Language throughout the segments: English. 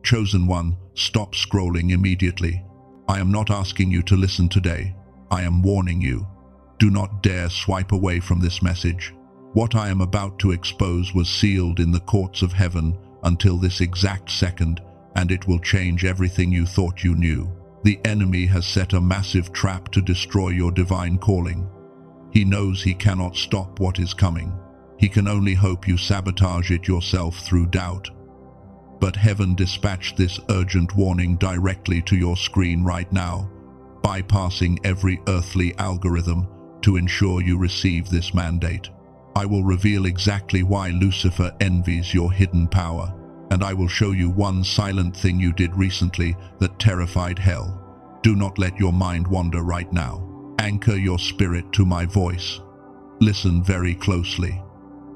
Chosen one, stop scrolling immediately. I am not asking you to listen today. I am warning you. Do not dare swipe away from this message. What I am about to expose was sealed in the courts of heaven until this exact second, and it will change everything you thought you knew. The enemy has set a massive trap to destroy your divine calling. He knows he cannot stop what is coming. He can only hope you sabotage it yourself through doubt. But heaven dispatched this urgent warning directly to your screen right now, bypassing every earthly algorithm to ensure you receive this mandate. I will reveal exactly why Lucifer envies your hidden power, and I will show you one silent thing you did recently that terrified hell. Do not let your mind wander right now. Anchor your spirit to my voice. Listen very closely.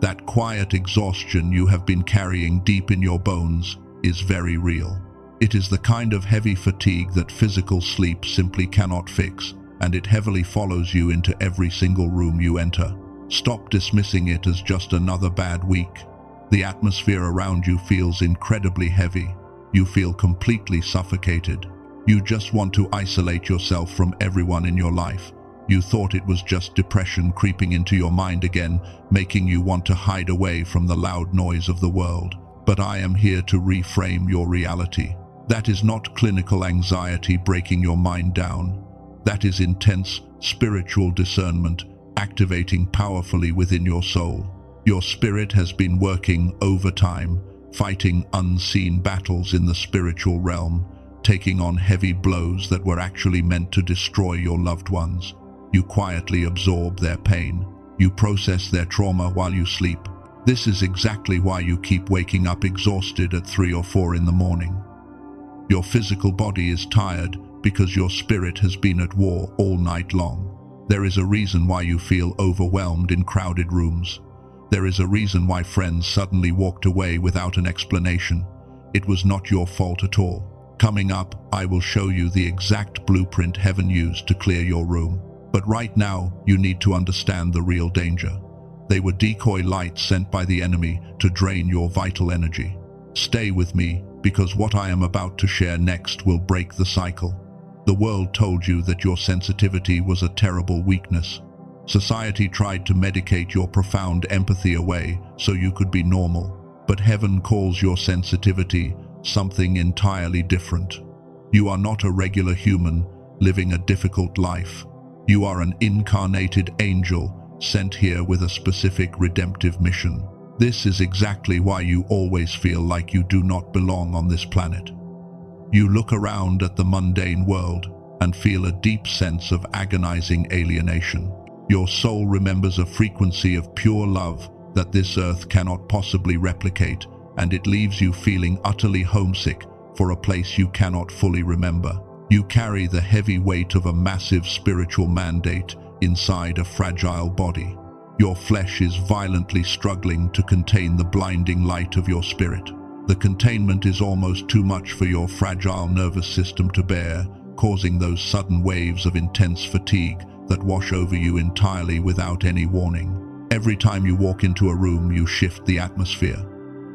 That quiet exhaustion you have been carrying deep in your bones is very real. It is the kind of heavy fatigue that physical sleep simply cannot fix, and it heavily follows you into every single room you enter. Stop dismissing it as just another bad week. The atmosphere around you feels incredibly heavy. You feel completely suffocated. You just want to isolate yourself from everyone in your life. You thought it was just depression creeping into your mind again, making you want to hide away from the loud noise of the world. But I am here to reframe your reality. That is not clinical anxiety breaking your mind down. That is intense spiritual discernment activating powerfully within your soul. Your spirit has been working overtime, fighting unseen battles in the spiritual realm, taking on heavy blows that were actually meant to destroy your loved ones. You quietly absorb their pain. You process their trauma while you sleep. This is exactly why you keep waking up exhausted at 3 or 4 in the morning. Your physical body is tired because your spirit has been at war all night long. There is a reason why you feel overwhelmed in crowded rooms. There is a reason why friends suddenly walked away without an explanation. It was not your fault at all. Coming up, I will show you the exact blueprint heaven used to clear your room. But right now, you need to understand the real danger. They were decoy lights sent by the enemy to drain your vital energy. Stay with me, because what I am about to share next will break the cycle. The world told you that your sensitivity was a terrible weakness. Society tried to medicate your profound empathy away so you could be normal. But heaven calls your sensitivity something entirely different. You are not a regular human living a difficult life. You are an incarnated angel sent here with a specific redemptive mission. This is exactly why you always feel like you do not belong on this planet. You look around at the mundane world and feel a deep sense of agonizing alienation. Your soul remembers a frequency of pure love that this earth cannot possibly replicate, and it leaves you feeling utterly homesick for a place you cannot fully remember. You carry the heavy weight of a massive spiritual mandate inside a fragile body. Your flesh is violently struggling to contain the blinding light of your spirit. The containment is almost too much for your fragile nervous system to bear, causing those sudden waves of intense fatigue that wash over you entirely without any warning. Every time you walk into a room, you shift the atmosphere.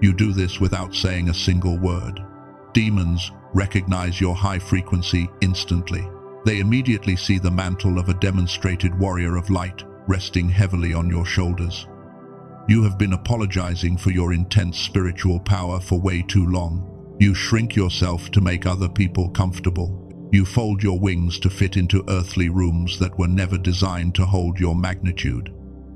You do this without saying a single word. Demons recognize your high frequency instantly. They immediately see the mantle of a demonstrated warrior of light resting heavily on your shoulders. You have been apologizing for your intense spiritual power for way too long. You shrink yourself to make other people comfortable. You fold your wings to fit into earthly rooms that were never designed to hold your magnitude.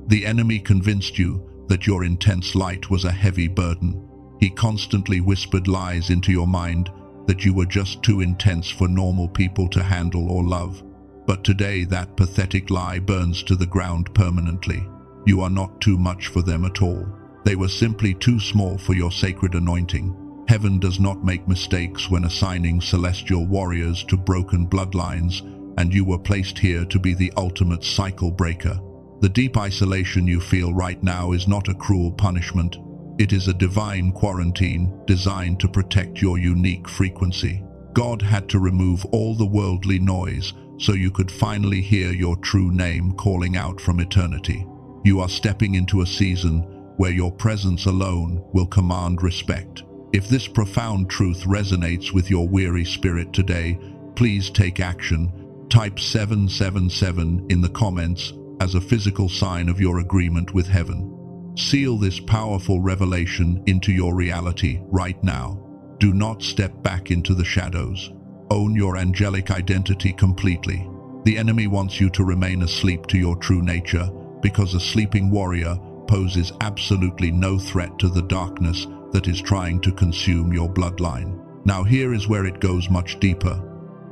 The enemy convinced you that your intense light was a heavy burden. He constantly whispered lies into your mind that you were just too intense for normal people to handle or love. But today that pathetic lie burns to the ground permanently. You are not too much for them at all. They were simply too small for your sacred anointing. Heaven does not make mistakes when assigning celestial warriors to broken bloodlines, and you were placed here to be the ultimate cycle breaker. The deep isolation you feel right now is not a cruel punishment. It is a divine quarantine designed to protect your unique frequency. God had to remove all the worldly noise so you could finally hear your true name calling out from eternity. You are stepping into a season where your presence alone will command respect. If this profound truth resonates with your weary spirit today, please take action. Type 777 in the comments as a physical sign of your agreement with heaven. Seal this powerful revelation into your reality right now. Do not step back into the shadows. Own your angelic identity completely. The enemy wants you to remain asleep to your true nature, because a sleeping warrior poses absolutely no threat to the darkness that is trying to consume your bloodline. Now here is where it goes much deeper.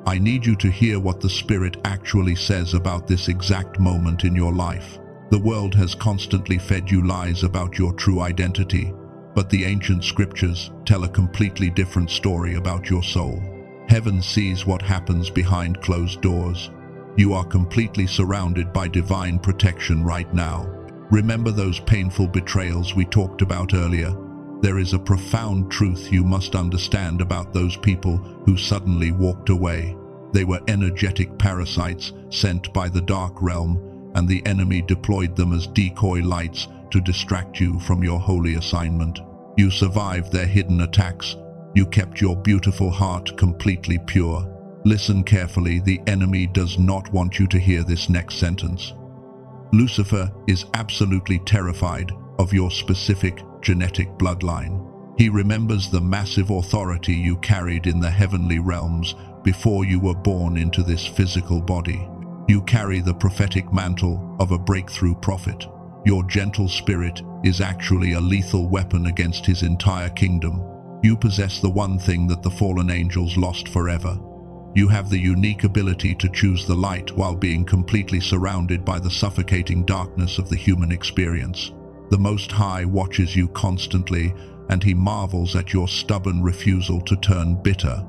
I need you to hear what the Spirit actually says about this exact moment in your life. The world has constantly fed you lies about your true identity, but the ancient scriptures tell a completely different story about your soul. Heaven sees what happens behind closed doors. You are completely surrounded by divine protection right now. Remember those painful betrayals we talked about earlier? There is a profound truth you must understand about those people who suddenly walked away. They were energetic parasites sent by the dark realm, and the enemy deployed them as decoy lights to distract you from your holy assignment. You survived their hidden attacks. You kept your beautiful heart completely pure. Listen carefully, the enemy does not want you to hear this next sentence. Lucifer is absolutely terrified of your specific genetic bloodline. He remembers the massive authority you carried in the heavenly realms before you were born into this physical body. You carry the prophetic mantle of a breakthrough prophet. Your gentle spirit is actually a lethal weapon against his entire kingdom. You possess the one thing that the fallen angels lost forever. You have the unique ability to choose the light while being completely surrounded by the suffocating darkness of the human experience. The Most High watches you constantly, and he marvels at your stubborn refusal to turn bitter.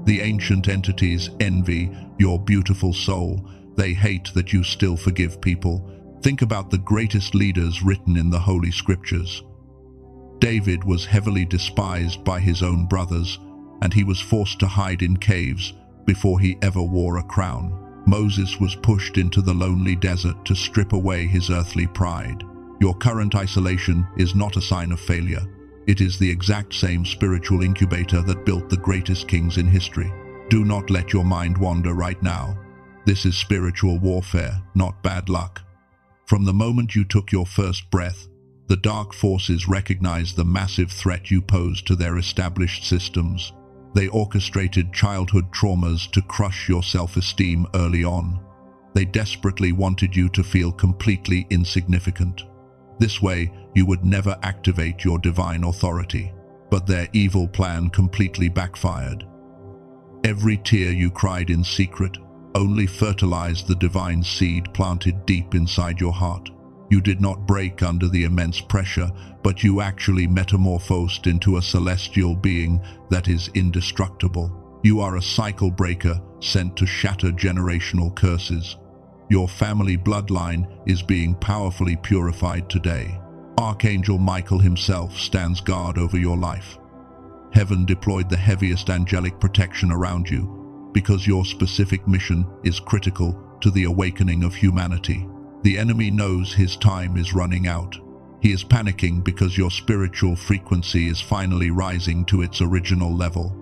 The ancient entities envy your beautiful soul. They hate that you still forgive people. Think about the greatest leaders written in the Holy Scriptures. David was heavily despised by his own brothers, and he was forced to hide in caves before he ever wore a crown. Moses was pushed into the lonely desert to strip away his earthly pride. Your current isolation is not a sign of failure. It is the exact same spiritual incubator that built the greatest kings in history. Do not let your mind wander right now. This is spiritual warfare, not bad luck. From the moment you took your first breath, the dark forces recognized the massive threat you posed to their established systems. They orchestrated childhood traumas to crush your self-esteem early on. They desperately wanted you to feel completely insignificant. This way, you would never activate your divine authority. But their evil plan completely backfired. Every tear you cried in secret only fertilized the divine seed planted deep inside your heart. You did not break under the immense pressure, but you actually metamorphosed into a celestial being that is indestructible. You are a cycle breaker sent to shatter generational curses. Your family bloodline is being powerfully purified today. Archangel Michael himself stands guard over your life. Heaven deployed the heaviest angelic protection around you because your specific mission is critical to the awakening of humanity. The enemy knows his time is running out. He is panicking because your spiritual frequency is finally rising to its original level.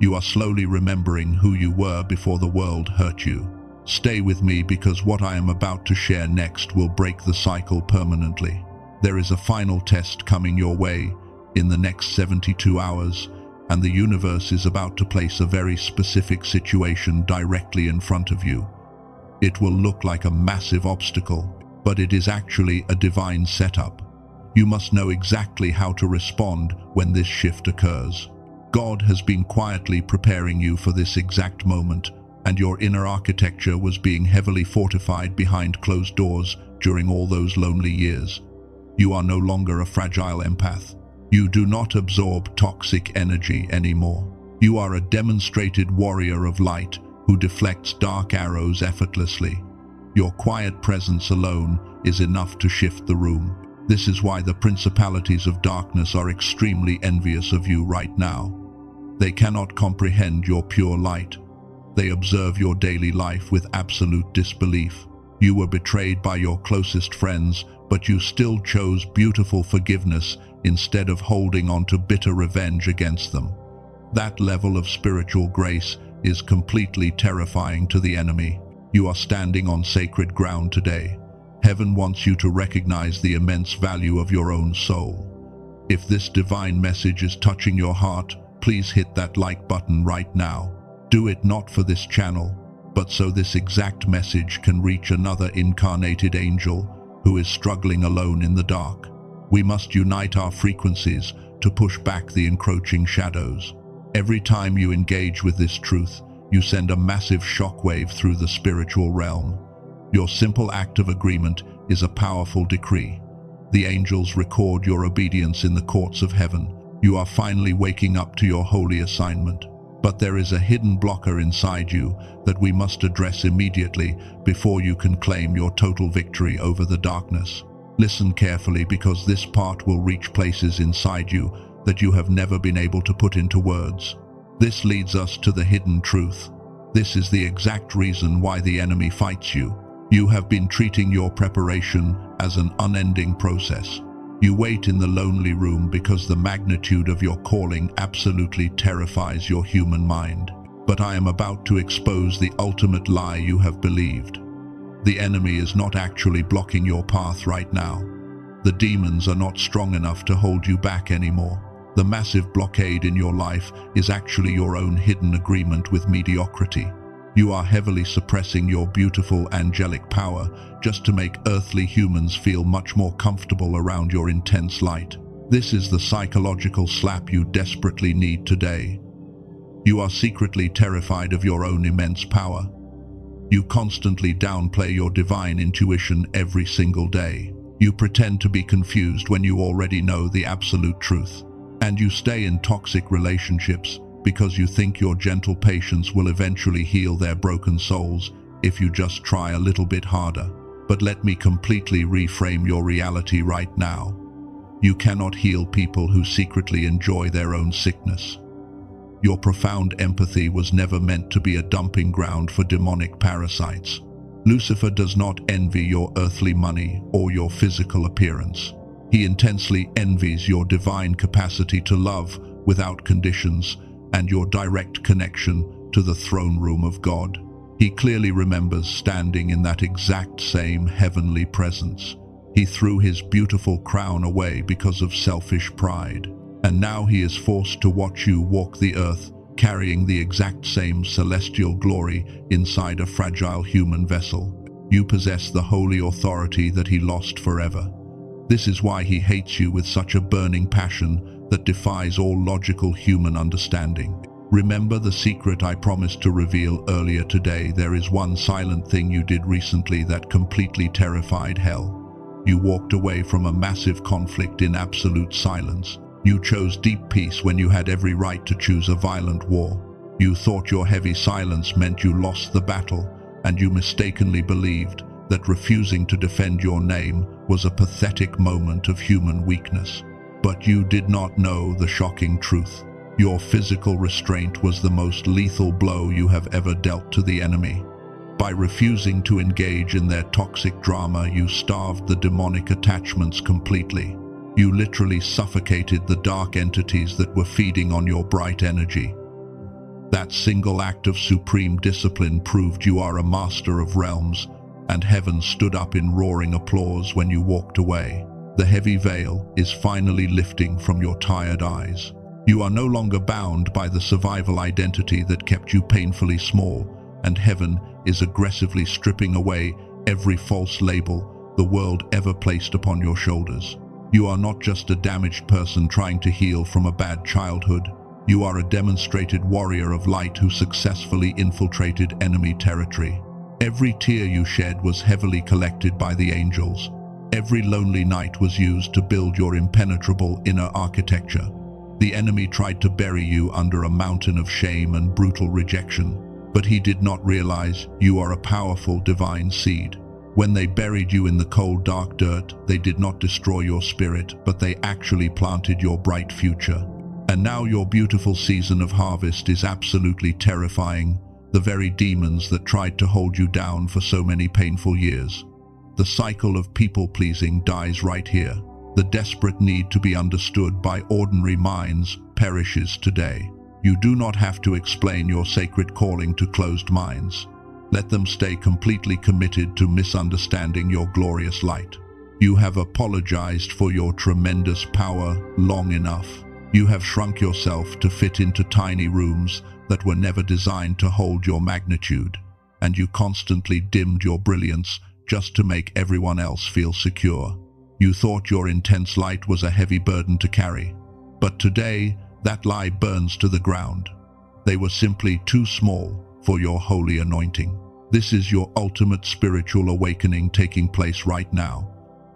You are slowly remembering who you were before the world hurt you. Stay with me, because what I am about to share next will break the cycle permanently. There is a final test coming your way in the next 72 hours, and the universe is about to place a very specific situation directly in front of you. It will look like a massive obstacle, but it is actually a divine setup. You must know exactly how to respond when this shift occurs. God has been quietly preparing you for this exact moment, and your inner architecture was being heavily fortified behind closed doors during all those lonely years. You are no longer a fragile empath. You do not absorb toxic energy anymore. You are a demonstrated warrior of light who deflects dark arrows effortlessly. Your quiet presence alone is enough to shift the room. This is why the principalities of darkness are extremely envious of you right now. They cannot comprehend your pure light. They observe your daily life with absolute disbelief. You were betrayed by your closest friends, but you still chose beautiful forgiveness instead of holding on to bitter revenge against them. That level of spiritual grace is completely terrifying to the enemy. You are standing on sacred ground today. Heaven wants you to recognize the immense value of your own soul. If this divine message is touching your heart, please hit that like button right now. Do it not for this channel, but so this exact message can reach another incarnated angel who is struggling alone in the dark. We must unite our frequencies to push back the encroaching shadows. Every time you engage with this truth, you send a massive shockwave through the spiritual realm. Your simple act of agreement is a powerful decree. The angels record your obedience in the courts of heaven. You are finally waking up to your holy assignment. But there is a hidden blocker inside you that we must address immediately before you can claim your total victory over the darkness. Listen carefully, because this part will reach places inside you that you have never been able to put into words. This leads us to the hidden truth. This is the exact reason why the enemy fights you. You have been treating your preparation as an unending process. You wait in the lonely room because the magnitude of your calling absolutely terrifies your human mind. But I am about to expose the ultimate lie you have believed. The enemy is not actually blocking your path right now. The demons are not strong enough to hold you back anymore. The massive blockade in your life is actually your own hidden agreement with mediocrity. You are heavily suppressing your beautiful angelic power just to make earthly humans feel much more comfortable around your intense light. This is the psychological slap you desperately need today. You are secretly terrified of your own immense power. You constantly downplay your divine intuition every single day. You pretend to be confused when you already know the absolute truth. And you stay in toxic relationships because you think your gentle patience will eventually heal their broken souls if you just try a little bit harder. But let me completely reframe your reality right now. You cannot heal people who secretly enjoy their own sickness. Your profound empathy was never meant to be a dumping ground for demonic parasites. Lucifer does not envy your earthly money or your physical appearance. He intensely envies your divine capacity to love without conditions and your direct connection to the throne room of God. He clearly remembers standing in that exact same heavenly presence. He threw his beautiful crown away because of selfish pride, and now he is forced to watch you walk the earth, carrying the exact same celestial glory inside a fragile human vessel. You possess the holy authority that he lost forever. This is why he hates you with such a burning passion that defies all logical human understanding. Remember the secret I promised to reveal earlier today. There is one silent thing you did recently that completely terrified hell. You walked away from a massive conflict in absolute silence. You chose deep peace when you had every right to choose a violent war. You thought your heavy silence meant you lost the battle, and you mistakenly believed that refusing to defend your name was a pathetic moment of human weakness. But you did not know the shocking truth. Your physical restraint was the most lethal blow you have ever dealt to the enemy. By refusing to engage in their toxic drama, you starved the demonic attachments completely. You literally suffocated the dark entities that were feeding on your bright energy. That single act of supreme discipline proved you are a master of realms, and heaven stood up in roaring applause when you walked away. The heavy veil is finally lifting from your tired eyes. You are no longer bound by the survival identity that kept you painfully small, and heaven is aggressively stripping away every false label the world ever placed upon your shoulders. You are not just a damaged person trying to heal from a bad childhood. You are a demonstrated warrior of light who successfully infiltrated enemy territory. Every tear you shed was heavily collected by the angels. Every lonely night was used to build your impenetrable inner architecture. The enemy tried to bury you under a mountain of shame and brutal rejection, but he did not realize you are a powerful divine seed. When they buried you in the cold, dark dirt, they did not destroy your spirit, but they actually planted your bright future. And now your beautiful season of harvest is absolutely terrifying the very demons that tried to hold you down for so many painful years. The cycle of people-pleasing dies right here. The desperate need to be understood by ordinary minds perishes today. You do not have to explain your sacred calling to closed minds. Let them stay completely committed to misunderstanding your glorious light. You have apologized for your tremendous power long enough. You have shrunk yourself to fit into tiny rooms that were never designed to hold your magnitude, and you constantly dimmed your brilliance just to make everyone else feel secure. You thought your intense light was a heavy burden to carry, but today that lie burns to the ground. They were simply too small for your holy anointing. This is your ultimate spiritual awakening taking place right now.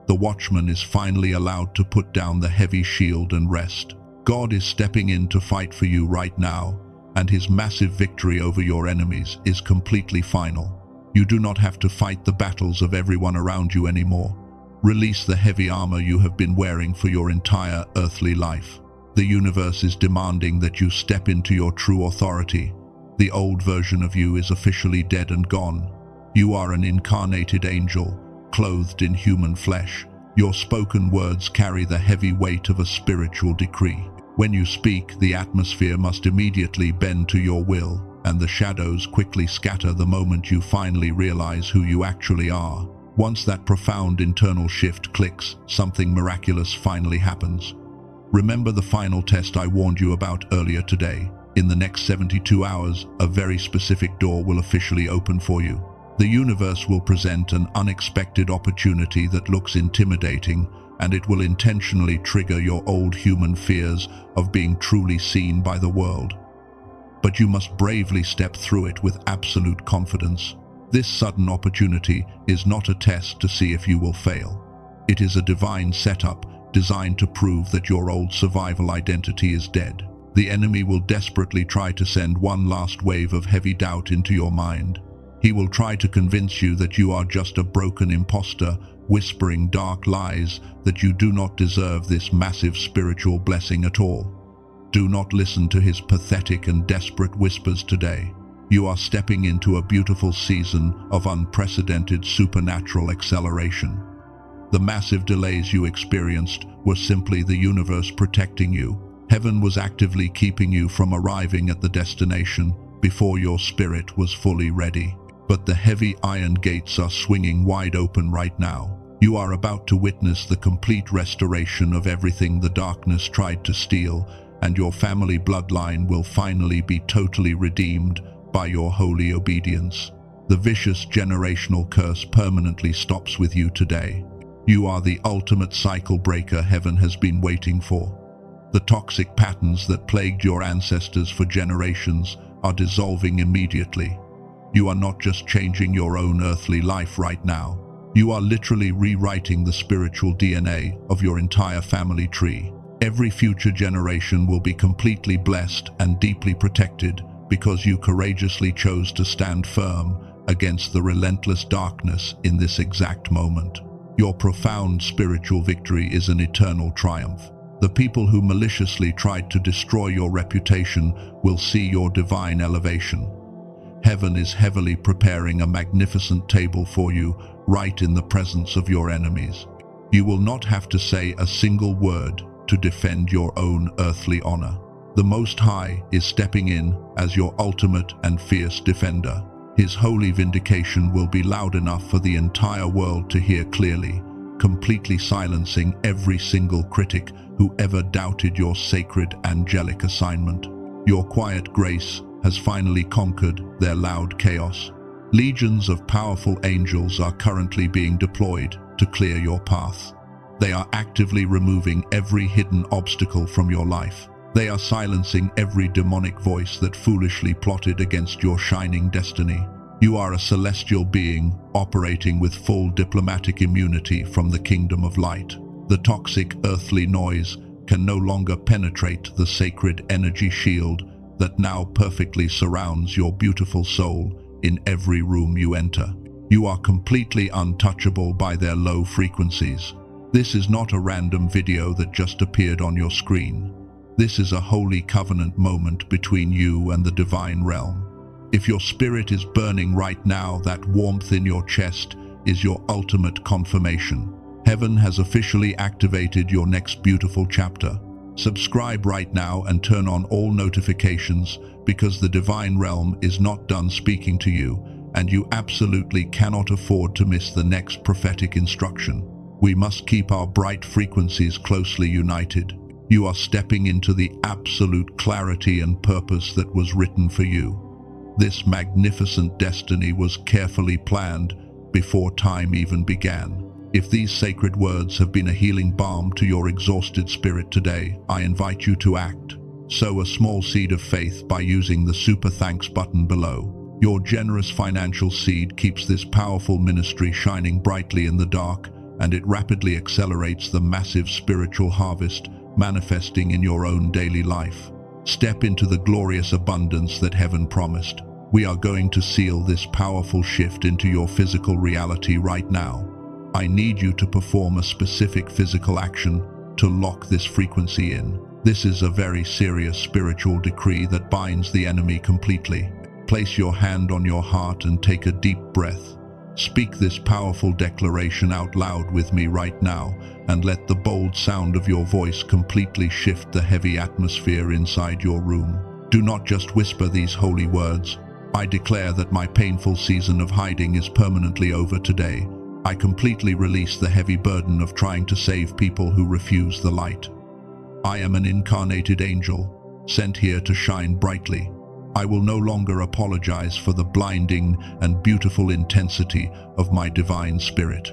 The watchman is finally allowed to put down the heavy shield and rest. God is stepping in to fight for you right now, and his massive victory over your enemies is completely final. You do not have to fight the battles of everyone around you anymore. Release the heavy armor you have been wearing for your entire earthly life. The universe is demanding that you step into your true authority. The old version of you is officially dead and gone. You are an incarnated angel, clothed in human flesh. Your spoken words carry the heavy weight of a spiritual decree. When you speak, the atmosphere must immediately bend to your will, and the shadows quickly scatter the moment you finally realize who you actually are. Once that profound internal shift clicks, something miraculous finally happens. Remember the final test I warned you about earlier today. In the next 72 hours, a very specific door will officially open for you. The universe will present an unexpected opportunity that looks intimidating, and it will intentionally trigger your old human fears of being truly seen by the world. But you must bravely step through it with absolute confidence. This sudden opportunity is not a test to see if you will fail. It is a divine setup designed to prove that your old survival identity is dead. The enemy will desperately try to send one last wave of heavy doubt into your mind. He will try to convince you that you are just a broken imposter, whispering dark lies that you do not deserve this massive spiritual blessing at all. Do not listen to his pathetic and desperate whispers today. You are stepping into a beautiful season of unprecedented supernatural acceleration. The massive delays you experienced were simply the universe protecting you. Heaven was actively keeping you from arriving at the destination before your spirit was fully ready. But the heavy iron gates are swinging wide open right now. You are about to witness the complete restoration of everything the darkness tried to steal, and your family bloodline will finally be totally redeemed by your holy obedience. The vicious generational curse permanently stops with you today. You are the ultimate cycle breaker heaven has been waiting for. The toxic patterns that plagued your ancestors for generations are dissolving immediately. You are not just changing your own earthly life right now. You are literally rewriting the spiritual DNA of your entire family tree. Every future generation will be completely blessed and deeply protected because you courageously chose to stand firm against the relentless darkness in this exact moment. Your profound spiritual victory is an eternal triumph. The people who maliciously tried to destroy your reputation will see your divine elevation. Heaven is heavily preparing a magnificent table for you right in the presence of your enemies. You will not have to say a single word to defend your own earthly honor. The Most High is stepping in as your ultimate and fierce defender. His holy vindication will be loud enough for the entire world to hear clearly, completely silencing every single critic who ever doubted your sacred angelic assignment. Your quiet grace has finally conquered their loud chaos. Legions of powerful angels are currently being deployed to clear your path. They are actively removing every hidden obstacle from your life. They are silencing every demonic voice that foolishly plotted against your shining destiny. You are a celestial being operating with full diplomatic immunity from the kingdom of light. The toxic earthly noise can no longer penetrate the sacred energy shield that now perfectly surrounds your beautiful soul in every room you enter. You are completely untouchable by their low frequencies. This is not a random video that just appeared on your screen. This is a holy covenant moment between you and the divine realm. If your spirit is burning right now, that warmth in your chest is your ultimate confirmation. Heaven has officially activated your next beautiful chapter. Subscribe right now and turn on all notifications, because the divine realm is not done speaking to you, and you absolutely cannot afford to miss the next prophetic instruction. We must keep our bright frequencies closely united. You are stepping into the absolute clarity and purpose that was written for you. This magnificent destiny was carefully planned before time even began. If these sacred words have been a healing balm to your exhausted spirit today, I invite you to act. Sow a small seed of faith by using the Super Thanks button below. Your generous financial seed keeps this powerful ministry shining brightly in the dark, and it rapidly accelerates the massive spiritual harvest manifesting in your own daily life. Step into the glorious abundance that heaven promised. We are going to seal this powerful shift into your physical reality right now. I need you to perform a specific physical action to lock this frequency in. This is a very serious spiritual decree that binds the enemy completely. Place your hand on your heart and take a deep breath. Speak this powerful declaration out loud with me right now, and let the bold sound of your voice completely shift the heavy atmosphere inside your room. Do not just whisper these holy words. I declare that my painful season of hiding is permanently over today. I completely release the heavy burden of trying to save people who refuse the light. I am an incarnated angel, sent here to shine brightly. I will no longer apologize for the blinding and beautiful intensity of my divine spirit.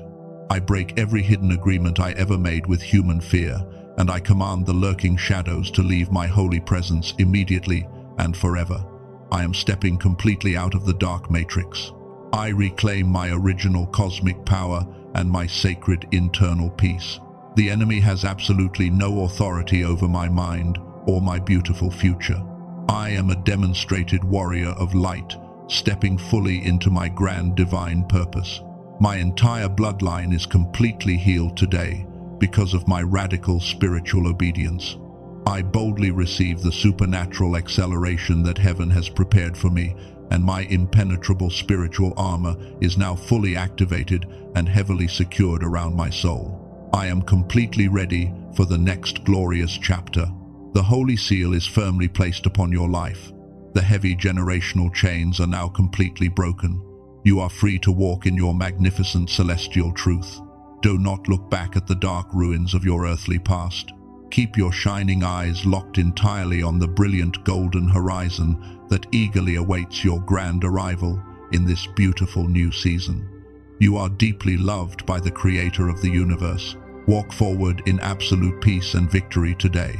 I break every hidden agreement I ever made with human fear, and I command the lurking shadows to leave my holy presence immediately and forever. I am stepping completely out of the dark matrix. I reclaim my original cosmic power and my sacred internal peace. The enemy has absolutely no authority over my mind or my beautiful future. I am a demonstrated warrior of light, stepping fully into my grand divine purpose. My entire bloodline is completely healed today because of my radical spiritual obedience. I boldly receive the supernatural acceleration that heaven has prepared for me, and my impenetrable spiritual armor is now fully activated and heavily secured around my soul. I am completely ready for the next glorious chapter. The holy seal is firmly placed upon your life. The heavy generational chains are now completely broken. You are free to walk in your magnificent celestial truth. Do not look back at the dark ruins of your earthly past. Keep your shining eyes locked entirely on the brilliant golden horizon that eagerly awaits your grand arrival in this beautiful new season. You are deeply loved by the Creator of the universe. Walk forward in absolute peace and victory today.